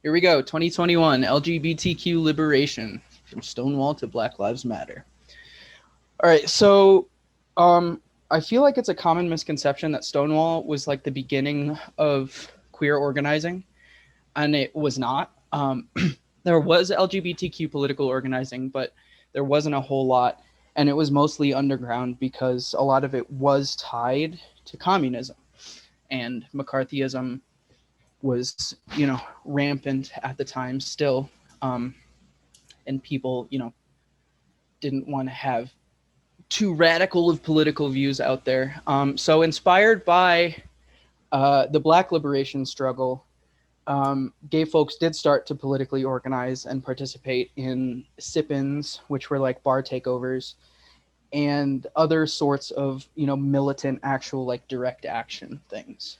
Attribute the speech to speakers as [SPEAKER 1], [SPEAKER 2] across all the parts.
[SPEAKER 1] Here we go. 2021 LGBTQ liberation from Stonewall to Black Lives Matter. All right, so I feel like it's a common misconception that Stonewall was like the beginning of queer organizing, and it was not. There was LGBTQ political organizing, but there wasn't a whole lot, and it was mostly underground because a lot of it was tied to communism, and McCarthyism was, rampant at the time still, um, and people, didn't want to have too radical of political views out there. So inspired by the Black liberation struggle, gay folks did start to politically organize and participate in sit-ins, which were like bar takeovers, and other sorts of militant, actual like direct action things.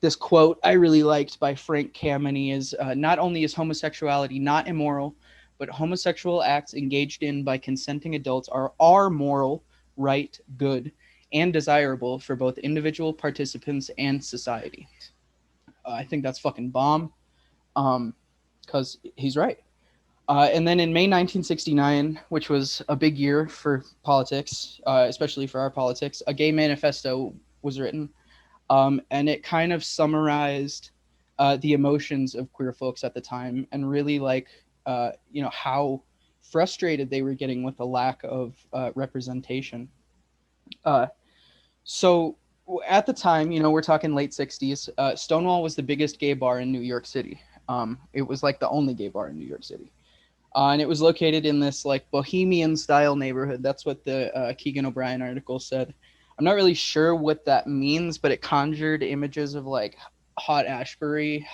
[SPEAKER 1] This quote I really liked by Frank Kameny is, not only is homosexuality not immoral, but homosexual acts engaged in by consenting adults are moral, right, good, and desirable for both individual participants and society. I think that's fucking bomb, because he's right. And then in May 1969, which was a big year for politics, especially for our politics, a gay manifesto was written, and it kind of summarized the emotions of queer folks at the time, and really like how frustrated they were getting with the lack of representation. Uh, so at the time, we're talking late 60s. Stonewall was the biggest gay bar in New York City. It was like the only gay bar in New York City. And it was located in this like bohemian style neighborhood. That's what the Keegan O'Brien article said. I'm not really sure what that means, but it conjured images of like Haight Ashbury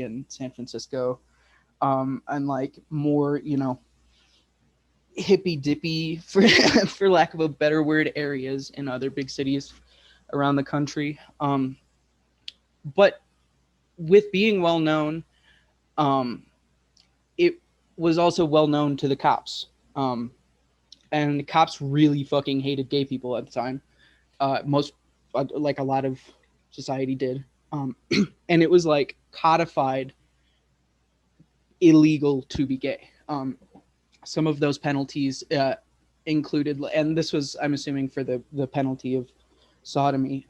[SPEAKER 1] in San Francisco, and like more, hippy dippy, for for lack of a better word, areas in other big cities around the country. But with being well known, it was also well known to the cops. And the cops really fucking hated gay people at the time. Most, like a lot of society did. And it was like codified illegal to be gay. Some of those penalties included, and this was, I'm assuming, for the penalty of sodomy,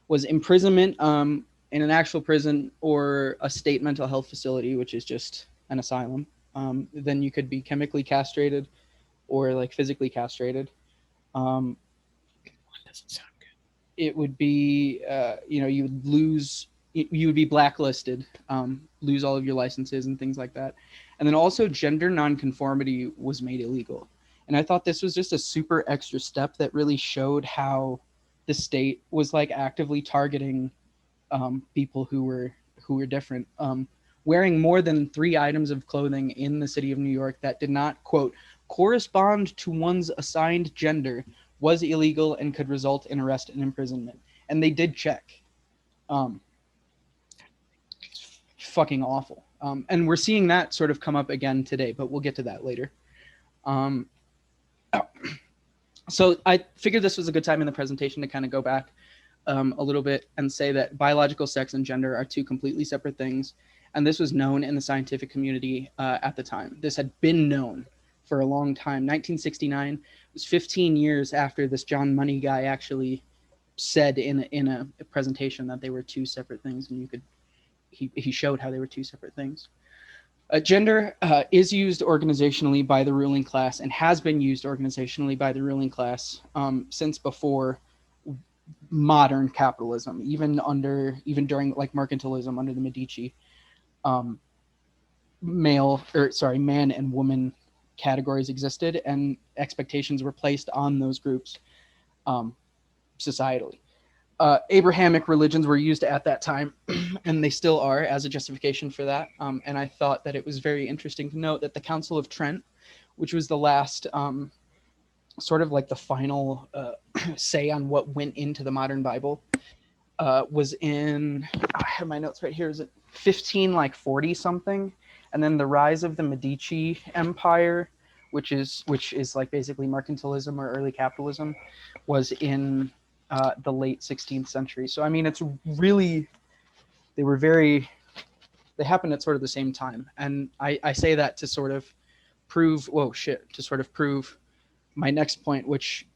[SPEAKER 1] was imprisonment in an actual prison or a state mental health facility, which is just an asylum. Then you could be chemically castrated or like physically castrated. Um,
[SPEAKER 2] Doesn't sound
[SPEAKER 1] it would be, you would lose, you would be blacklisted, lose all of your licenses and things like that. And then also gender nonconformity was made illegal. And I thought this was just a super extra step that really showed how the state was like actively targeting people who were different. Wearing more than 3 items of clothing in the city of New York that did not, quote, correspond to one's assigned gender was illegal and could result in arrest and imprisonment. And they did check. Um, it's fucking awful. And we're seeing that sort of come up again today, but we'll get to that later. Um, so I figured this was a good time in the presentation to kind of go back a little bit and say that biological sex and gender are two completely separate things. And this was known in the scientific community at the time. This had been known for a long time. 1969 was 15 years after this John Money guy actually said in a presentation that they were two separate things, and he showed how they were two separate things. Gender is used organizationally by the ruling class and has been used organizationally by the ruling class since before modern capitalism, even during like mercantilism under the Medici. Um, man and woman categories existed, and expectations were placed on those groups um, societally. Abrahamic religions were used at that time, and they still are as a justification for that. And I thought that it was very interesting to note that the Council of Trent, which was the last, sort of like the final say on what went into the modern Bible, was in, I have my notes right here, is it 15 like 40 something? And then the rise of the Medici Empire, which is like basically mercantilism or early capitalism, was in the late 16th century. So I mean, it's really, they were very they happened at sort of the same time. And I say that to sort of prove, whoa, shit, to sort of prove my next point, which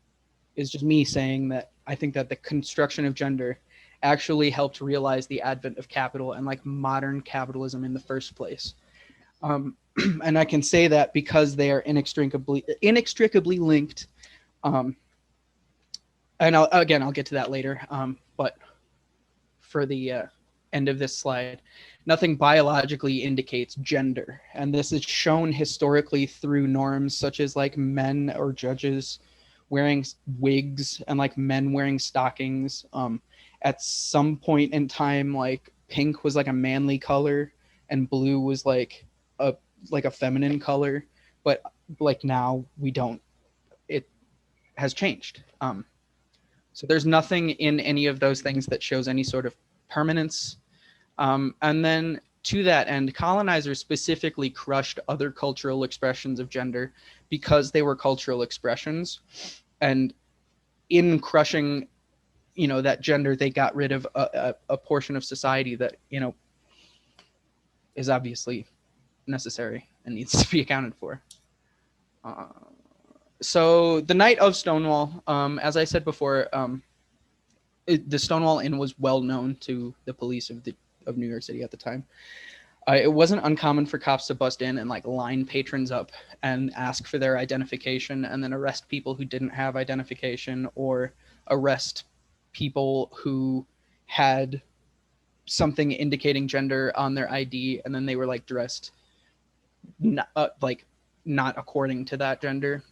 [SPEAKER 1] is just me saying that I think that the construction of gender actually helped realize the advent of capital and like modern capitalism in the first place. Um, and I can say that because they are inextricably linked. Um, and I'll get to that later. But for the end of this slide, nothing biologically indicates gender, and this is shown historically through norms such as like men or judges wearing wigs and like men wearing stockings. At some point in time, like pink was like a manly color, and blue was a a feminine color. But like now we don't. It has changed. So there's nothing in any of those things that shows any sort of permanence. And then to that end, colonizers specifically crushed other cultural expressions of gender because they were cultural expressions. And in crushing, that gender, they got rid of a portion of society that, is obviously necessary and needs to be accounted for. So the night of Stonewall, as I said before, the Stonewall Inn was well known to the police of New York City at the time. It wasn't uncommon for cops to bust in and like line patrons up and ask for their identification, and then arrest people who didn't have identification, or arrest people who had something indicating gender on their ID, and then they were like dressed not according to that gender.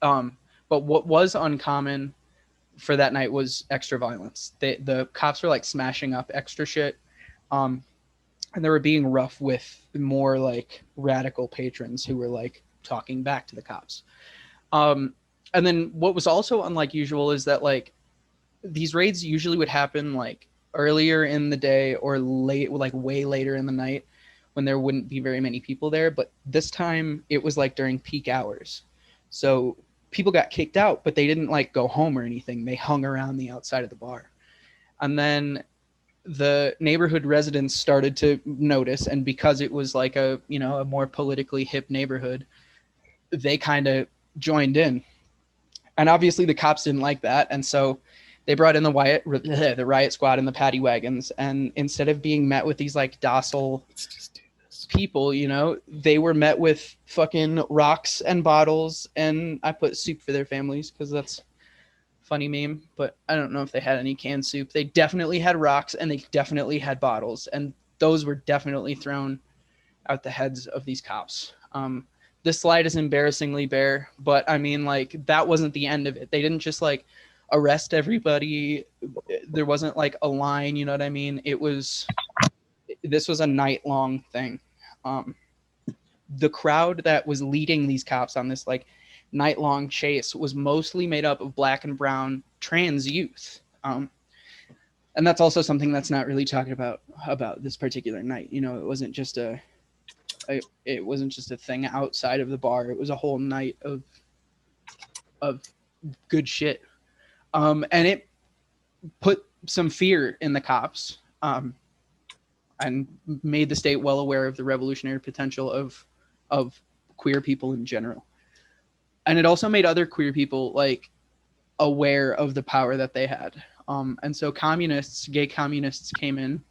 [SPEAKER 1] But what was uncommon for that night was extra violence. The cops were like smashing up extra shit. And they were being rough with more like radical patrons who were like talking back to the cops. And then what was also unlike usual is that like these raids usually would happen like earlier in the day or late, like way later in the night, when there wouldn't be very many people there. But this time it was like during peak hours. So people got kicked out, but they didn't like go home or anything. They hung around the outside of the bar. And then the neighborhood residents started to notice, and because it was like a more politically hip neighborhood, they kind of joined in. And obviously the cops didn't like that, and so they brought in the riot squad and the paddy wagons, and instead of being met with these like docile people, they were met with fucking rocks and bottles, and I put soup for their families because that's funny meme, but I don't know if they had any canned soup. They definitely had rocks, and they definitely had bottles, and those were definitely thrown out the heads of these cops. This slide is embarrassingly bare, but I mean, like, that wasn't the end of it. They didn't just like arrest everybody. There wasn't like a line, you know what I mean? This was a night long thing. The crowd that was leading these cops on this like night-long chase was mostly made up of black and brown trans youth. And that's also something that's not really talked about this particular night. It wasn't just it wasn't just a thing outside of the bar. It was a whole night of good shit. And it put some fear in the cops, and made the state well aware of the revolutionary potential of queer people in general. And it also made other queer people like aware of the power that they had. And so gay communists came in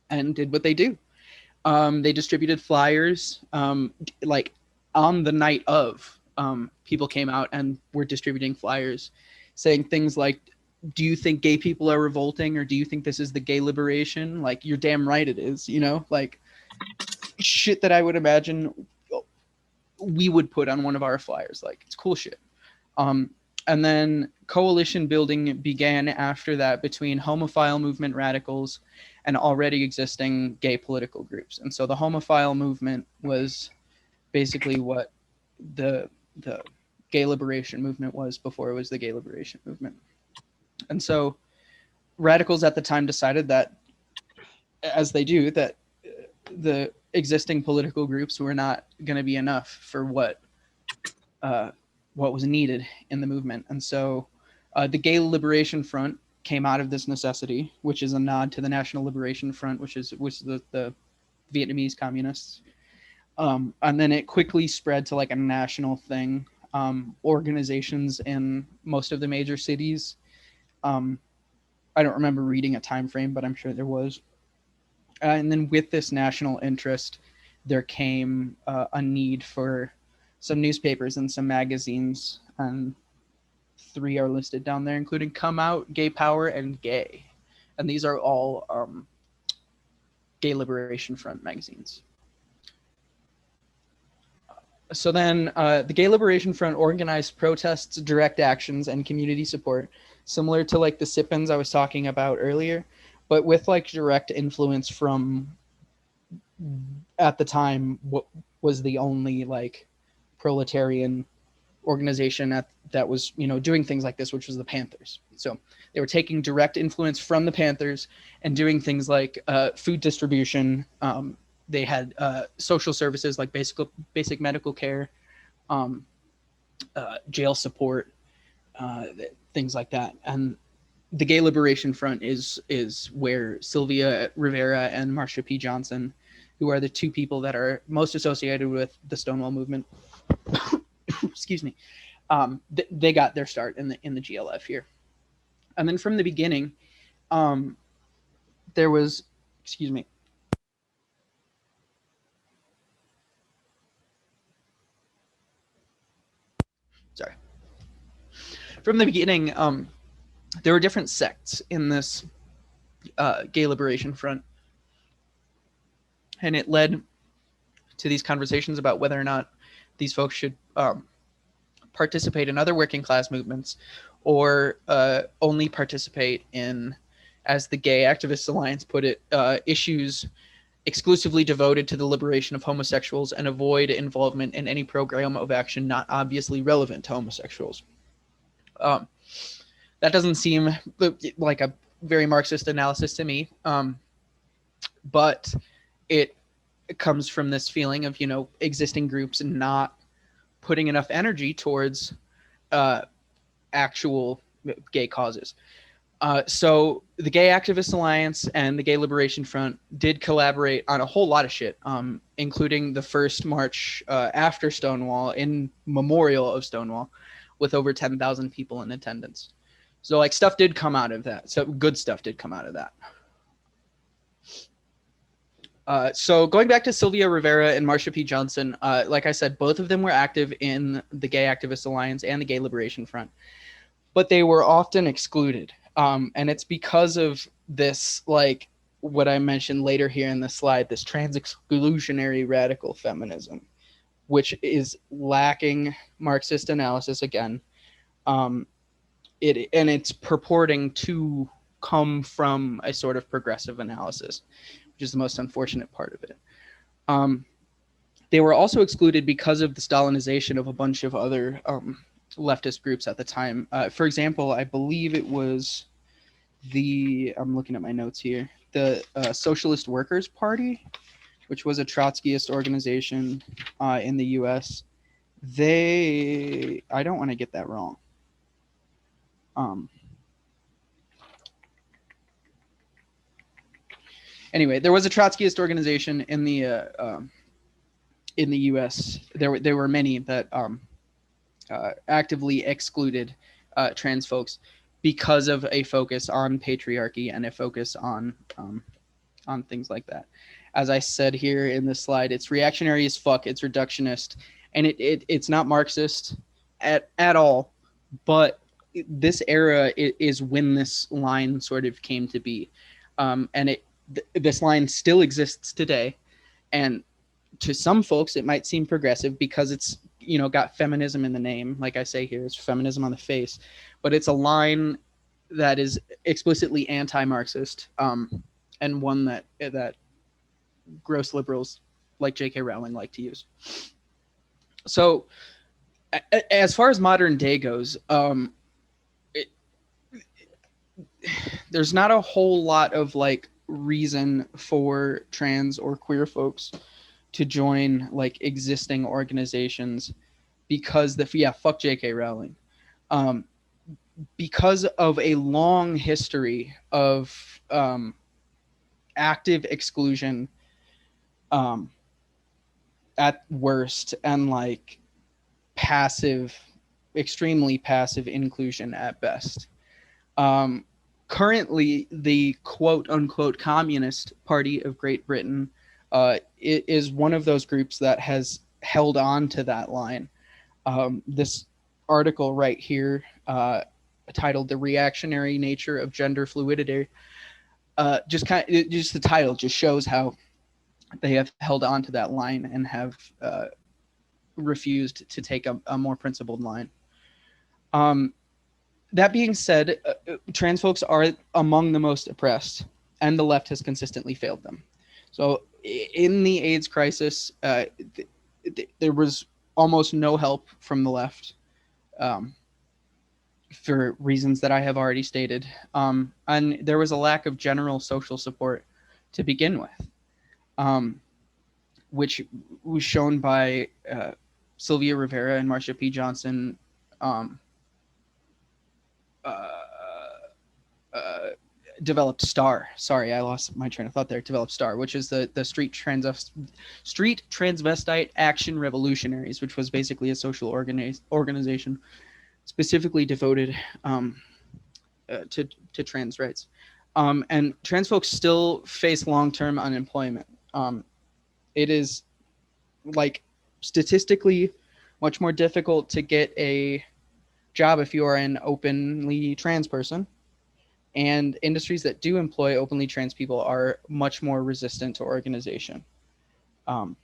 [SPEAKER 1] and did what they do. They distributed flyers, like on the night of, people came out and were distributing flyers saying things like, do you think gay people are revolting, or do you think this is the gay liberation? Like, you're damn right it is, like shit that I would imagine we would put on one of our flyers. Like, it's cool shit. And then coalition building began after that between homophile movement radicals and already existing gay political groups. And so the homophile movement was basically what the gay liberation movement was before it was the gay liberation movement. And so radicals at the time decided that, as they do, that the existing political groups were not going to be enough for what was needed in the movement. And so the Gay Liberation Front came out of this necessity, which is a nod to the National Liberation Front, which is the Vietnamese communists. And then it quickly spread to like a national thing. Organizations in most of the major cities. Um, I don't remember reading a time frame, but I'm sure there was. And then with this national interest, there came a need for some newspapers and some magazines, and three are listed down there, including Come Out, Gay Power, and Gay. And these are all Gay Liberation Front magazines. So then the Gay Liberation Front organized protests, direct actions, and community support, similar to like the SIPNs I was talking about earlier, but with like direct influence from, at the time, what was the only like proletarian organization that was, you know, doing things like this, which was the Panthers. So they were taking direct influence from the Panthers and doing things like food distribution. They had social services like basic medical care, um, jail support, things like that. And the Gay Liberation Front is where Sylvia Rivera and Marsha P. Johnson, who are the two people that are most associated with the Stonewall movement, excuse me, they got their start in the GLF here. And then from the beginning, there was, excuse me, sorry. From the beginning, there were different sects in this Gay Liberation Front, and it led to these conversations about whether or not these folks should participate in other working class movements or only participate in, as the Gay Activists Alliance put it, issues exclusively devoted to the liberation of homosexuals and avoid involvement in any program of action not obviously relevant to homosexuals. Um, that doesn't seem like a very Marxist analysis to me, but it comes from this feeling of, you know, existing groups not putting enough energy towards actual gay causes. So the Gay Activists Alliance and the Gay Liberation Front did collaborate on a whole lot of shit, including the first march after Stonewall in memorial of Stonewall, with over 10,000 people in attendance. So like stuff did come out of that. So good stuff did come out of that. So going back to Sylvia Rivera and Marsha P. Johnson, like I said, both of them were active in the Gay Activists Alliance and the Gay Liberation Front, but they were often excluded. And it's because of this, like what I mentioned later here in the slide, this trans-exclusionary radical feminism, which is lacking Marxist analysis again. It's purporting to come from a sort of progressive analysis, which is the most unfortunate part of it. They were also excluded because of the Stalinization of a bunch of other leftist groups at the time. For example, I believe it was I'm looking at my notes here, the Socialist Workers Party, which was a Trotskyist organization in the US. I don't want to get that wrong. Anyway, there was a Trotskyist organization in the U.S. There were many that actively excluded trans folks because of a focus on patriarchy and a focus on things like that. As I said here in this slide, it's reactionary as fuck. It's reductionist, and it's not Marxist at all. But this era is when this line sort of came to be, and this line still exists today. And to some folks, it might seem progressive because it's, you know, got feminism in the name. Like I say here, it's feminism on the face, but it's a line that is explicitly anti-Marxist, and one that gross liberals like J.K. Rowling like to use. So as far as modern day goes, there's not a whole lot of like reason for trans or queer folks to join like existing organizations because fuck J.K. Rowling, because of a long history of active exclusion um, at worst, and like passive, extremely passive inclusion at best. Um, Currently, the quote unquote Communist Party of Great Britain is one of those groups that has held on to that line. This article right here, titled "The Reactionary Nature of Gender Fluidity," just the title just shows how they have held on to that line and have refused to take a more principled line. Um, that being said, trans folks are among the most oppressed, and the left has consistently failed them. So, in the AIDS crisis, there was almost no help from the left, um, for reasons that I have already stated. And there was a lack of general social support to begin with, um, which was shown by Sylvia Rivera and Marsha P. Johnson. Um, uh, uh, Developed STAR. Sorry, I lost my train of thought there. Developed STAR, which is the Street Transvestite Action Revolutionaries, which was basically a social organization specifically devoted to trans rights. And trans folks still face long-term unemployment. It is like statistically much more difficult to get a job if you are an openly trans person, and industries that do employ openly trans people are much more resistant to organization. Um,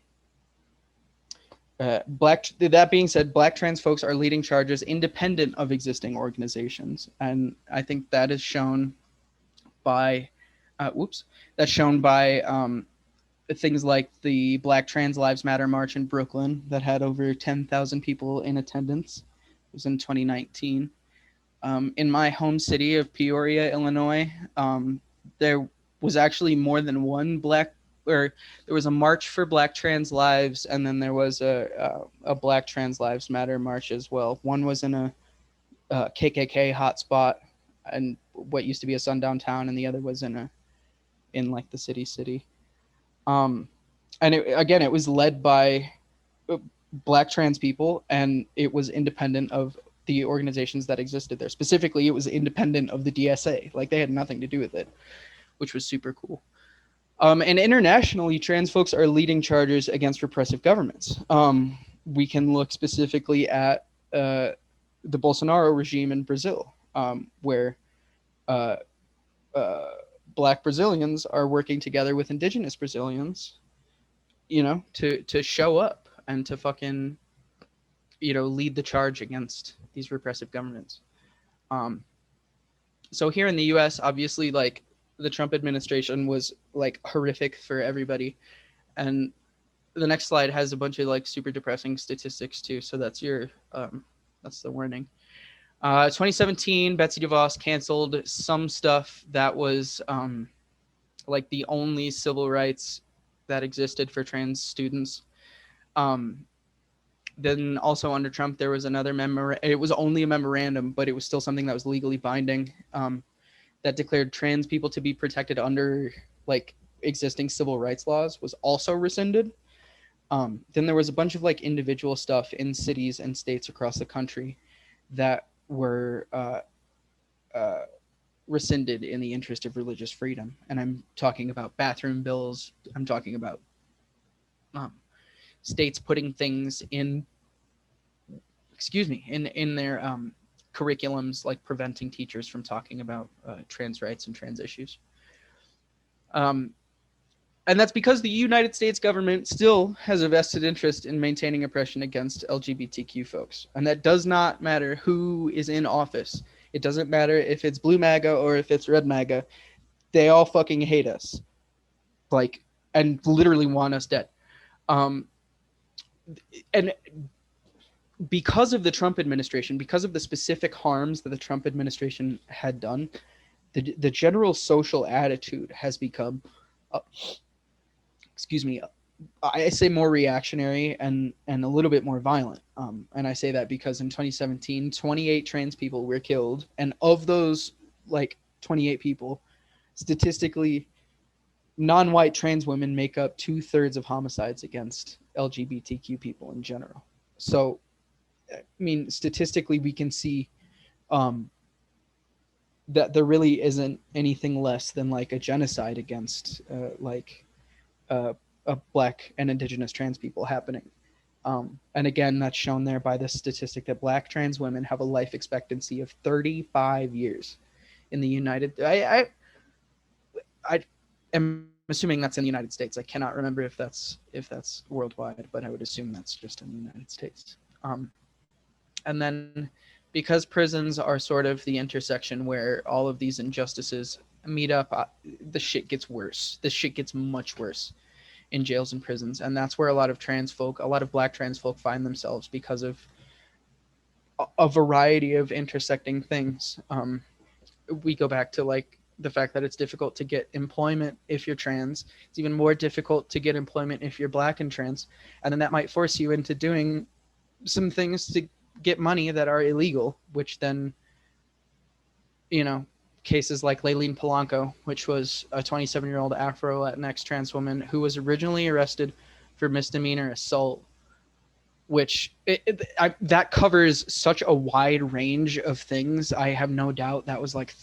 [SPEAKER 1] that being said, Black trans folks are leading charges independent of existing organizations, and I think that is shown by, that's shown by things like the Black Trans Lives Matter March in Brooklyn that had over 10,000 people in attendance. It was in 2019. In my home city of Peoria, Illinois, there was actually more than one or there was a march for Black trans lives, and then there was a Black Trans Lives Matter march as well. One was in a KKK hotspot and what used to be a sundown town, and the other was in like the city. Um, and again, it was led by Black trans people, and it was independent of the organizations that existed there. Specifically, it was independent of the DSA. Like they had nothing to do with it, which was super cool. And internationally, trans folks are leading charges against repressive governments. We can look specifically at the Bolsonaro regime in Brazil, where uh, uh, Black Brazilians are working together with indigenous Brazilians, to show up and to fucking, lead the charge against these repressive governments. Um, so here in the U.S., obviously, like the Trump administration was like horrific for everybody, and the next slide has a bunch of like super depressing statistics too. So that's the warning. 2017, Betsy DeVos canceled some stuff that was like the only civil rights that existed for trans students. Then also under Trump, there was another it was only a memorandum, but it was still something that was legally binding, that declared trans people to be protected under like existing civil rights laws, was also rescinded. Then there was a bunch of like individual stuff in cities and states across the country that were rescinded in the interest of religious freedom. And I'm talking about bathroom bills. I'm talking about um, states putting things in, in their curriculums, like preventing teachers from talking about trans rights and trans issues. And that's because the United States government still has a vested interest in maintaining oppression against LGBTQ folks. And that does not matter who is in office. It doesn't matter if it's blue MAGA or if it's red MAGA. They all fucking hate us. Like, and literally want us dead. And because of the Trump administration, because of the specific harms that the Trump administration had done, the general social attitude has become, I say more reactionary and a little bit more violent. And I say that because in 2017, 28 trans people were killed, and of those like 28 people, statistically, non-white trans women make up 2/3 of homicides against LGBTQ people in general. So, I mean, statistically, we can see um, that there really isn't anything less than like a genocide against uh, black and indigenous trans people happening. And again, that's shown there by the statistic that black trans women have a life expectancy of 35 years in the United. I am assuming that's in the United States. I cannot remember if that's worldwide, but I would assume that's just in the United States. And then because prisons are sort of the intersection where all of these injustices meet up, the shit gets worse. This shit gets much worse in jails and prisons, and that's where a lot of black trans folk find themselves because of a variety of intersecting things. We go back to like the fact that it's difficult to get employment if you're trans. It's even more difficult to get employment if you're black and trans, and then that might force you into doing some things to get money that are illegal, which then, cases like Layleen Polanco, which was a 27-year-old Afro-Latinx trans woman who was originally arrested for misdemeanor assault, which that covers such a wide range of things. I have no doubt that was like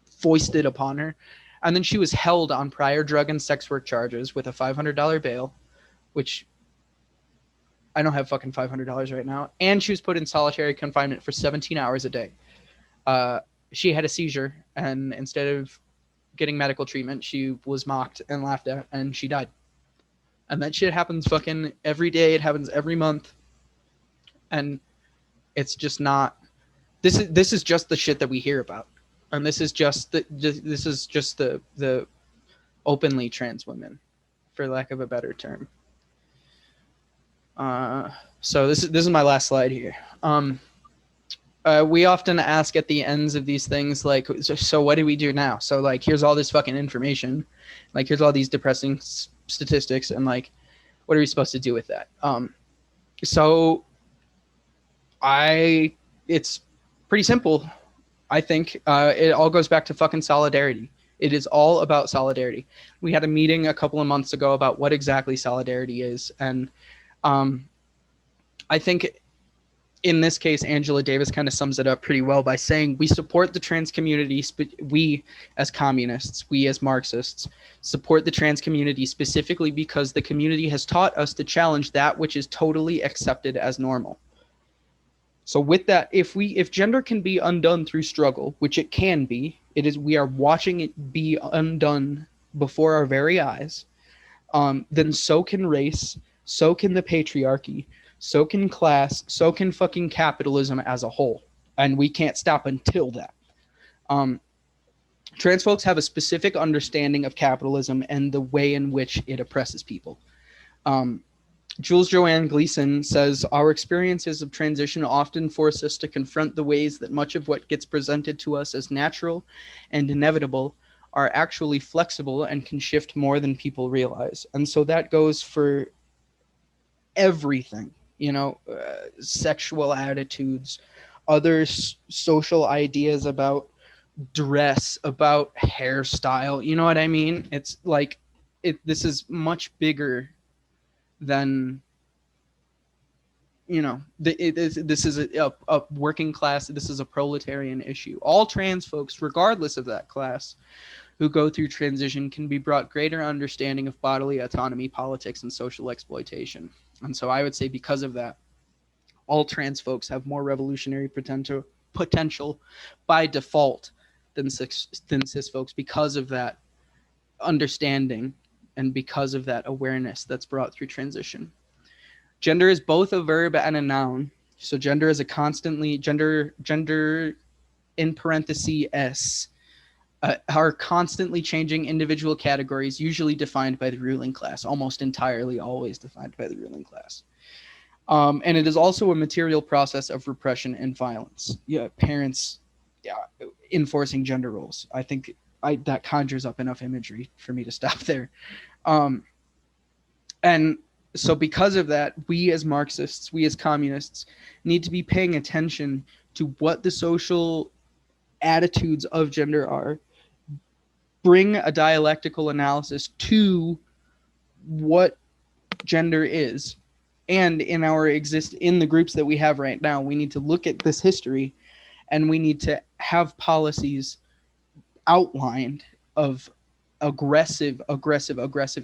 [SPEAKER 1] foisted upon her. And then she was held on prior drug and sex work charges with a $500 bail, which I don't have fucking $500 right now. And she was put in solitary confinement for 17 hours a day. She had a seizure, and instead of getting medical treatment, she was mocked and laughed at, and she died. And that shit happens fucking every day. It happens every month. And it's just not. This is just the shit that we hear about, and this is just the openly trans women, for lack of a better term. So this is my last slide here. We often ask at the ends of these things, like, so what do we do now? So like, here's all this fucking information, like here's all these depressing statistics, and like, what are we supposed to do with that? So it's pretty simple. I think it all goes back to fucking solidarity. It is all about solidarity. We had a meeting a couple of months ago about what exactly solidarity is, and I think in this case, Angela Davis kind of sums it up pretty well by saying we support the trans community. We as communists, we as Marxists, support the trans community specifically because the community has taught us to challenge that which is totally accepted as normal. So with that, if gender can be undone through struggle, which it can be, we are watching it be undone before our very eyes, then so can race, so can the patriarchy, so can class, so can fucking capitalism as a whole. And we can't stop until that. Trans folks have a specific understanding of capitalism and the way in which it oppresses people. Jules Joanne Gleason says, our experiences of transition often force us to confront the ways that much of what gets presented to us as natural and inevitable are actually flexible and can shift more than people realize. And so that goes for everything, sexual attitudes, other social ideas about dress, about hairstyle, you know what I mean? It's like, this is much bigger than, this is a working class, this is a proletarian issue. All trans folks, regardless of that class, who go through transition can be brought greater understanding of bodily autonomy, politics, and social exploitation. And so I would say because of that, all trans folks have more revolutionary potential by default than cis folks because of that understanding and because of that awareness that's brought through transition. Gender is both a verb and a noun. So gender is gender in parentheses S are constantly changing individual categories, usually defined by the ruling class, almost entirely always defined by the ruling class. And it is also a material process of repression and violence. Parents enforcing gender roles. I think that conjures up enough imagery for me to stop there. And so because of that, we as Marxists, we as communists need to be paying attention to what the social attitudes of gender are, bring a dialectical analysis to what gender is. And in the groups that we have right now, we need to look at this history, and we need to have policies outlined of aggressive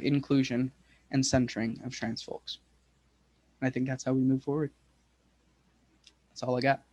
[SPEAKER 1] inclusion and centering of trans folks. And I think that's how we move forward. That's all I got.